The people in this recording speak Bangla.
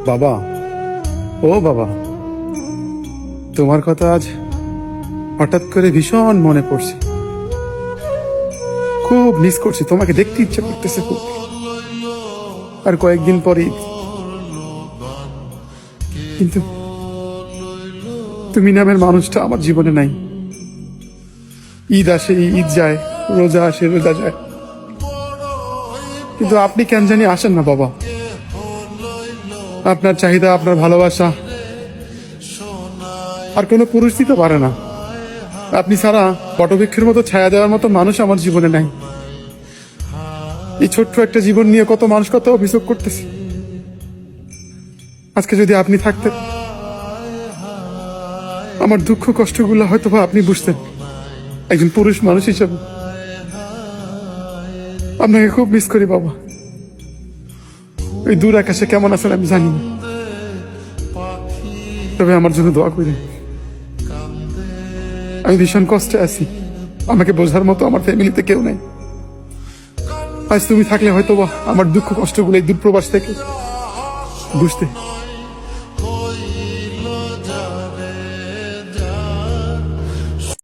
বাবা, ও বাবা, তোমার কথা আজ হঠাৎ করে ভীষণ মনে পড়ছে। খুব মিস করছি, তোমাকে দেখতে ইচ্ছে করতেছে খুব। আর কয়েকদিন পরে ঈদ। কিন্তু তুমি নামের মানুষটা আমার জীবনে নাই। ঈদ আসে, ঈদ যায়, রোজা আসে, রোজা যায়, কিন্তু আপনি কেন জানি আসেন না বাবা। আপনার চাহিদা, আপনার ভালোবাসা আর কোনো পুরুষ দিতে পারে না। আপনি ছাড়া বটবৃক্ষের মতো ছায়া দেওয়ার মতো মানুষ আমার জীবনে নাই। এই ছোট্ট একটা জীবন নিয়ে কত মানুষ কত অভিযোগ করতেছে। আজকে যদি আপনি থাকতেন, আমার দুঃখ কষ্টগুলো হয়তো বা আপনি বুঝতেন একজন পুরুষ মানুষ হিসেবে। আপনাকে খুব মিস করি বাবা। ওই দূর আকাশে কেমন আছেন আমি জানি না, তবে আমার জন্য দোয়া করেন। আমি ভীষণ কষ্টে আছি, আমাকে বোঝার মতো আমার ফ্যামিলিতে কেউ নাই। আজ তুমি থাকলে হয়তো বা আমার দুঃখ কষ্টগুলো এই দূরপ্রবাস থেকে বুঝতে